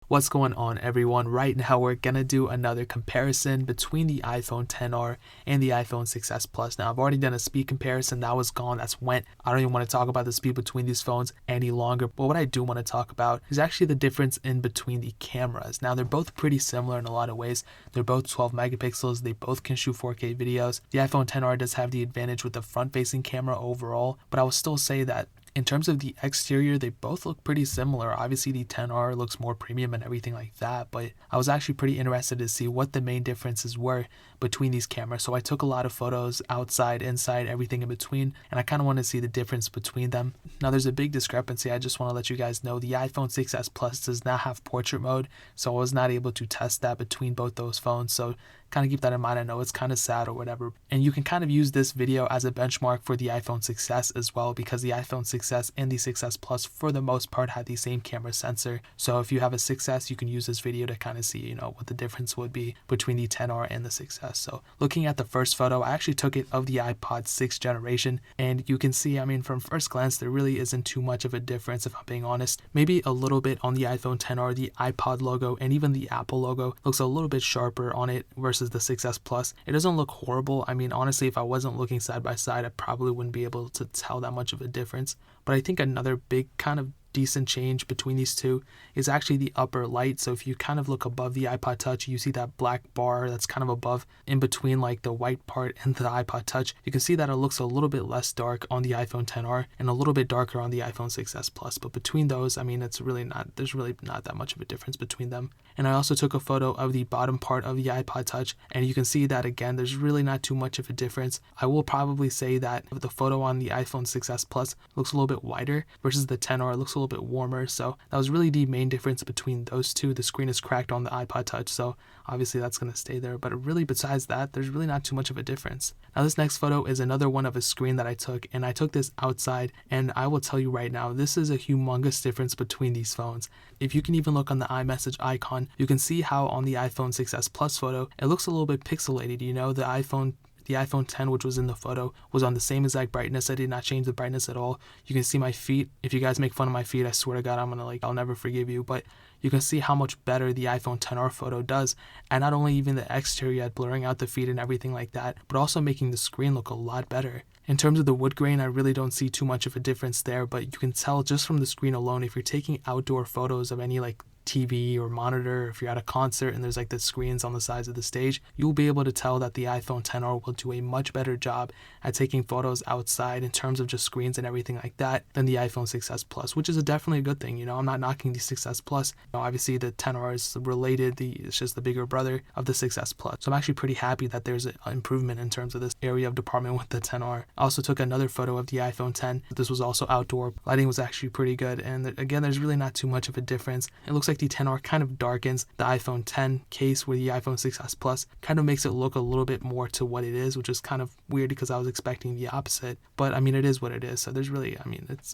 What's going on, everyone? Right now we're gonna do another comparison between the iPhone XR and the iPhone 6s Plus. Now I've already done a speed comparison, that was gone, that's went. I don't even want to talk about the speed between these phones any longer, but what I do want to talk about is actually the difference in between the cameras. Now they're both pretty similar in a lot of ways. They're both 12 megapixels, they both can shoot 4K videos. The iPhone XR does have the advantage with the front-facing camera overall, but I will still say that in terms of the exterior, they both look pretty similar. Obviously, the XR looks more premium and everything like that, but I was actually pretty interested to see what the main differences were between these cameras. So I took a lot of photos outside, inside, everything in between, and I kind of want to see the difference between them. Now, there's a big discrepancy. I just want to let you guys know the iPhone 6s Plus does not have portrait mode, so I was not able to test that between both those phones. So kind of keep that in mind. I know it's kind of sad or whatever. And you can kind of use this video as a benchmark for the iPhone 6s as well, because the iPhone 6s and the 6s Plus for the most part had the same camera sensor. So if you have a 6s, you can use this video to kind of see, what the difference would be between the XR and the 6s. So looking at the first photo, I actually took it of the iPod 6th generation, and you can see, from first glance, there really isn't too much of a difference, if I'm being honest. Maybe a little bit on the iPhone XR, the iPod logo and even the Apple logo looks a little bit sharper on it versus the 6s Plus. It doesn't look horrible. Honestly, if I wasn't looking side by side, I probably wouldn't be able to tell that much of a difference. But I think another big kind of decent change between these two is actually the upper light. So if you kind of look above the iPod Touch, you see that black bar that's kind of above in between like the white part and the iPod Touch. You can see that it looks a little bit less dark on the iPhone XR and a little bit darker on the iPhone 6s Plus. But between those, there's really not that much of a difference between them. And I also took a photo of the bottom part of the iPod Touch, and you can see that again, there's really not too much of a difference. I will probably say that the photo on the iPhone 6s Plus looks a little bit wider versus the XR looks a little bit warmer. So that was really the main difference between those two. The screen is cracked on the iPod Touch, so obviously that's going to stay there. But really, besides that, there's really not too much of a difference. Now this next photo is another one of a screen that I took, and I took this outside, and I will tell you right now, this is a humongous difference between these phones. If you can even look on the iMessage icon, you can see how on the iPhone 6s Plus photo, it looks a little bit pixelated. The iPhone 10, which was in the photo, was on the same exact brightness. I did not change the brightness at all. You can see my feet. If you guys make fun of my feet, I swear to God, I'll never forgive you. But you can see how much better the iPhone XR photo does. And not only even the exterior yet, blurring out the feet and everything like that, but also making the screen look a lot better. In terms of the wood grain, I really don't see too much of a difference there, but you can tell just from the screen alone, if you're taking outdoor photos of any TV or monitor, if you're at a concert and there's the screens on the sides of the stage, you'll be able to tell that the iPhone XR will do a much better job at taking photos outside in terms of just screens and everything like that than the iPhone 6s Plus, which is definitely a good thing. I'm not knocking the 6s Plus. Obviously the XR is related, it's just the bigger brother of the 6s Plus. So I'm actually pretty happy that there's an improvement in terms of this area of department with the XR. I also took another photo of the iPhone X. This was also outdoor. Lighting was actually pretty good, and again, there's really not too much of a difference. It looks like the XR kind of darkens the iPhone X case, where the iPhone 6s Plus kind of makes it look a little bit more to what it is, which is kind of weird because I was expecting the opposite. But it is what it is. So there's really,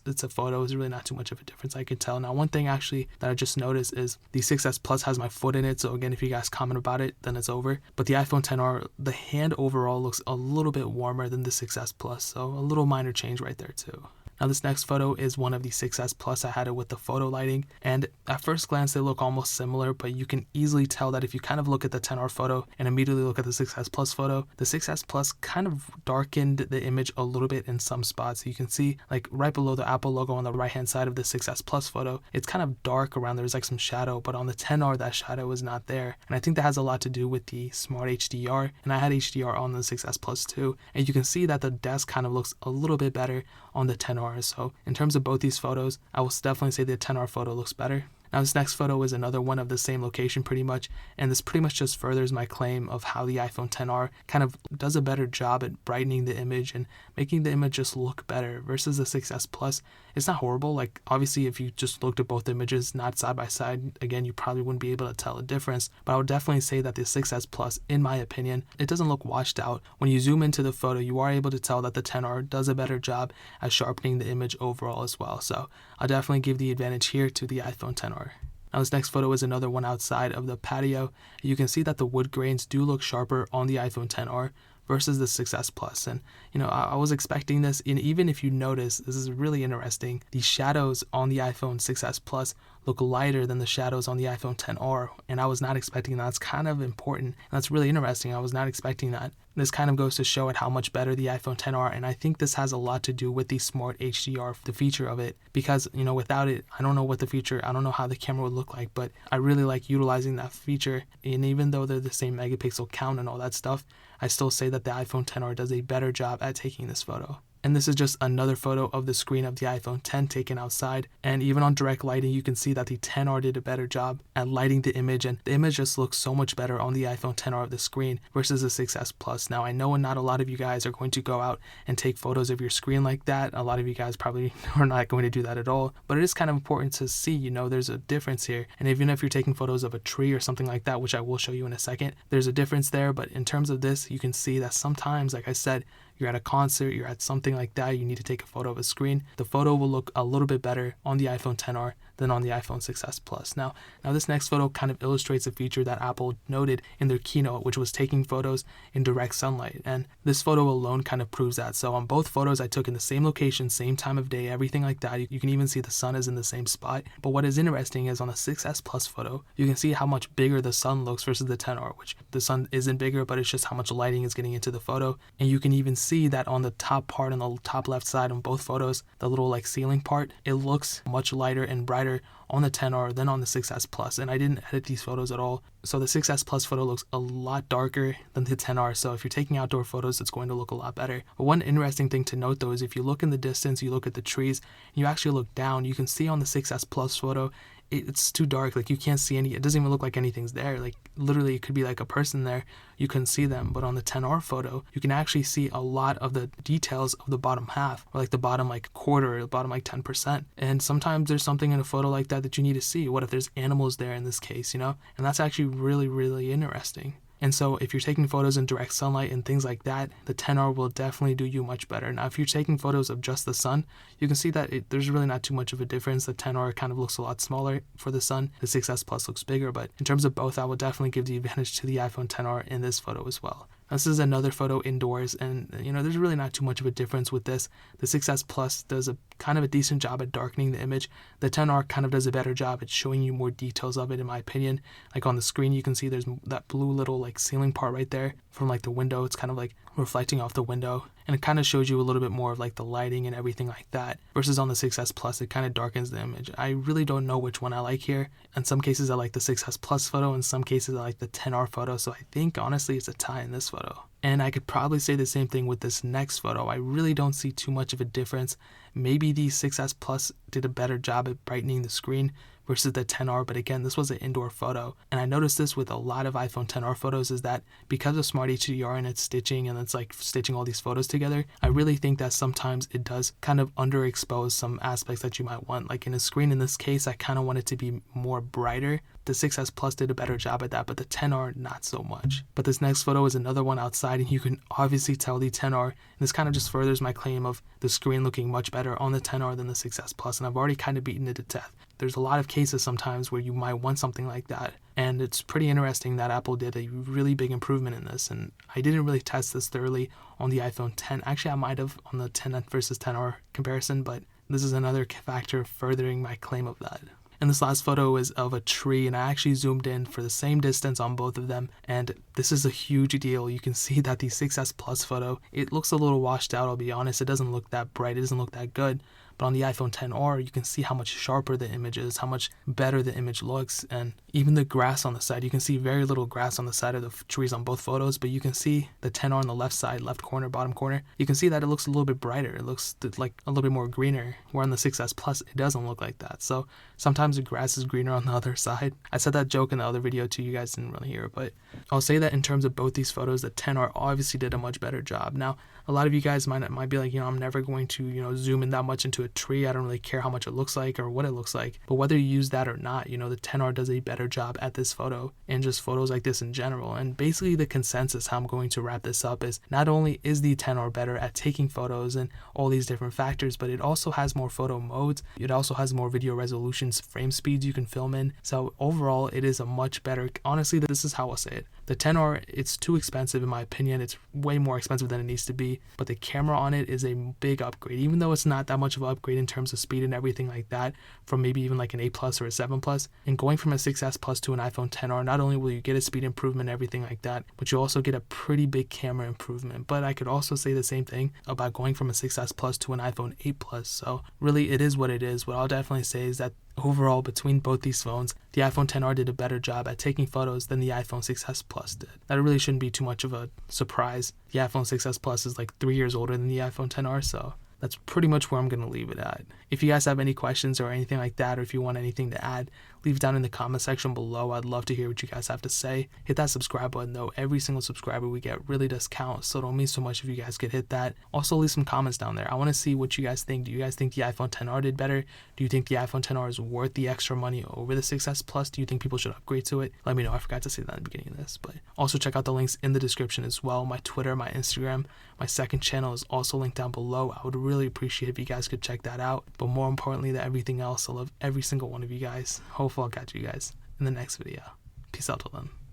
it's a photo. There's really not too much of a difference I can tell. Now, one thing actually that I just noticed is the 6s Plus has my foot in it. So again, if you guys comment about it, then it's over. But the iPhone XR, the hand overall looks a little bit warmer than the 6s Plus. So a little minor change right there too. Now this next photo is one of the 6s Plus. I had it with the photo lighting, and at first glance they look almost similar, but you can easily tell that if you kind of look at the XR photo and immediately look at the 6s Plus photo, the 6s Plus kind of darkened the image a little bit in some spots. You can see right below the Apple logo on the right hand side of the 6s Plus photo, it's kind of dark around, there's some shadow, but on the XR that shadow is not there. And I think that has a lot to do with the smart HDR, and I had HDR on the 6s Plus too, and you can see that the desk kind of looks a little bit better on the XR. So in terms of both these photos, I will definitely say the XR photo looks better. Now this next photo is another one of the same location pretty much, and this pretty much just furthers my claim of how the iPhone XR kind of does a better job at brightening the image and making the image just look better versus the 6s Plus. It's not horrible. Obviously, if you just looked at both images, not side by side, again, you probably wouldn't be able to tell a difference. But I would definitely say that the 6s Plus, in my opinion, it doesn't look washed out. When you zoom into the photo, you are able to tell that the XR does a better job at sharpening the image overall as well. So I'll definitely give the advantage here to the iPhone XR. Now this next photo is another one outside of the patio. You can see that the wood grains do look sharper on the iPhone XR versus the 6S Plus. And I was expecting this, and even if you notice, this is really interesting, the shadows on the iPhone 6S Plus look lighter than the shadows on the iPhone XR, and I was not expecting that. It's kind of important, and that's really interesting. I was not expecting that. This kind of goes to show it how much better the iPhone XR, and I think this has a lot to do with the Smart HDR, the feature of it, because without it, I don't know what the feature, I don't know how the camera would look like, but I really like utilizing that feature. And even though they're the same megapixel count and all that stuff, I still say that the iPhone XR does a better job at taking this photo. And this is just another photo of the screen of the iPhone X taken outside. And even on direct lighting, you can see that the XR did a better job at lighting the image. And the image just looks so much better on the iPhone XR of the screen versus the 6S Plus. Now, I know not a lot of you guys are going to go out and take photos of your screen like that. A lot of you guys probably are not going to do that at all. But it is kind of important to see, there's a difference here. And even if you're taking photos of a tree or something like that, which I will show you in a second, there's a difference there. But in terms of this, you can see that sometimes, like I said, you're at a concert, you're at something like that, you need to take a photo of a screen. The photo will look a little bit better on the iPhone XR than on the iPhone 6S Plus. Now this next photo kind of illustrates a feature that Apple noted in their keynote, which was taking photos in direct sunlight. And this photo alone kind of proves that. So on both photos I took in the same location, same time of day, everything like that. You can even see the sun is in the same spot. But what is interesting is on the 6S Plus photo, you can see how much bigger the sun looks versus the XR, which the sun isn't bigger, but it's just how much lighting is getting into the photo. And you can even see that on the top part, on the top left side on both photos, the little ceiling part, it looks much lighter and brighter on the XR than on the 6S Plus. And I didn't edit these photos at all. So the 6S Plus photo looks a lot darker than the XR. So if you're taking outdoor photos, it's going to look a lot better. But one interesting thing to note though is if you look in the distance, you look at the trees, and you actually look down, you can see on the 6S Plus photo, it's too dark. You can't see it doesn't even look like anything's there. Literally it could be a person there, you couldn't see them. But on the XR photo, you can actually see a lot of the details of the bottom half, or the bottom quarter, or the bottom 10%. And sometimes there's something in a photo like that you need to see. What if there's animals there in this case, and that's actually really, really interesting. And so if you're taking photos in direct sunlight and things like that, the XR will definitely do you much better. Now, if you're taking photos of just the sun, you can see that there's really not too much of a difference. The XR kind of looks a lot smaller for the sun. The 6S Plus looks bigger, but in terms of both, I would definitely give the advantage to the iPhone XR in this photo as well. This is another photo indoors, and there's really not too much of a difference with this. The 6S Plus does a kind of a decent job at darkening the image. The XR kind of does a better job at showing you more details of it, in my opinion. On the screen, you can see there's that blue little ceiling part right there from the window. It's kind of reflecting off the window, and it kind of shows you a little bit more of the lighting and everything like that. Versus on the 6S Plus, it kind of darkens the image. I really don't know which one I like here. In some cases, I like the 6S Plus photo. In some cases, I like the XR photo. So I think honestly, it's a tie in this photo. And I could probably say the same thing with this next photo. I really don't see too much of a difference. Maybe the 6S Plus did a better job at brightening the screen versus the XR, but again, this was an indoor photo. And I noticed this with a lot of iPhone XR photos, is that because of Smart HDR and it's stitching, and it's stitching all these photos together, I really think that sometimes it does kind of underexpose some aspects that you might want. In a screen in this case, I kind of want it to be more brighter. The 6S Plus did a better job at that, but the XR not so much. But this next photo is another one outside, and you can obviously tell the XR, and this kind of just furthers my claim of the screen looking much better on the XR than the 6S Plus, and I've already kind of beaten it to death. There's a lot of cases sometimes where you might want something like that, and it's pretty interesting that Apple did a really big improvement in this. And I didn't really test this thoroughly on the iPhone X. Actually, I might have on the X versus XR comparison, but this is another factor furthering my claim of that. And this last photo is of a tree, and I actually zoomed in for the same distance on both of them, and this is a huge deal. You can see that the 6S Plus photo, it looks a little washed out, I'll be honest. It doesn't look that bright, it doesn't look that good. But on the iPhone XR, you can see how much sharper the image is, how much better the image looks. And even the grass on the side, you can see very little grass on the side of the trees on both photos, but you can see the XR on the left side, left corner, bottom corner. You can see that it looks a little bit brighter. It looks like a little bit more greener, where on the 6S Plus, it doesn't look like that. So sometimes the grass is greener on the other side. I said that joke in the other video too, you guys didn't really hear it, but I'll say that in terms of both these photos, the XR obviously did a much better job. Now, a lot of you guys might be like, I'm never going to, zoom in that much into a tree. I don't really care how much it looks like or what it looks like, but whether you use that or not, you know, the 10R does a better job at this photo and just photos like this in general. And basically the consensus, how I'm going to wrap this up, is not only is the 10R better at taking photos and all these different factors, but it also has more photo modes. It also has more video resolutions, frame speeds you can film in. So overall, it is a much better, honestly, this is how I'll say it. The 10R, it's too expensive in my opinion. It's way more expensive than it needs to be, but the camera on it is a big upgrade, even though it's not that much of an upgrade in terms of speed and everything like that from maybe even like an 8 Plus or a 7 Plus. And going from a 6S Plus to an iPhone 10R, not only will you get a speed improvement and everything like that, but you also get a pretty big camera improvement. But I could also say the same thing about going from a 6S Plus to an iPhone 8 Plus. So really, it is what it is. What I'll definitely say is that overall, between both these phones, the iPhone 10R did a better job at taking photos than the iPhone 6S Plus did. That really shouldn't be too much of a surprise. The iPhone 6S Plus is like 3 years older than the iPhone 10R, so that's pretty much where I'm going to leave it at. If you guys have any questions or anything like that, or if you want anything to add, leave it down in the comment section below. I'd love to hear what you guys have to say. Hit that subscribe button though. Every single subscriber we get really does count, so it'll mean so much if you guys could hit that. Also leave some comments down there. I want to see what you guys think. Do you guys think the iPhone 10R did better? Do you think the iPhone 10R is worth the extra money over the 6S Plus? Do you think people should upgrade to it? Let me know. I forgot to say that at the beginning of this, but also check out the links in the description as well. My Twitter, my Instagram, my second channel is also linked down below. I would really appreciate if you guys could check that out. But more importantly than everything else, I love every single one of you guys. Hopefully I'll catch you guys in the next video. Peace out till then.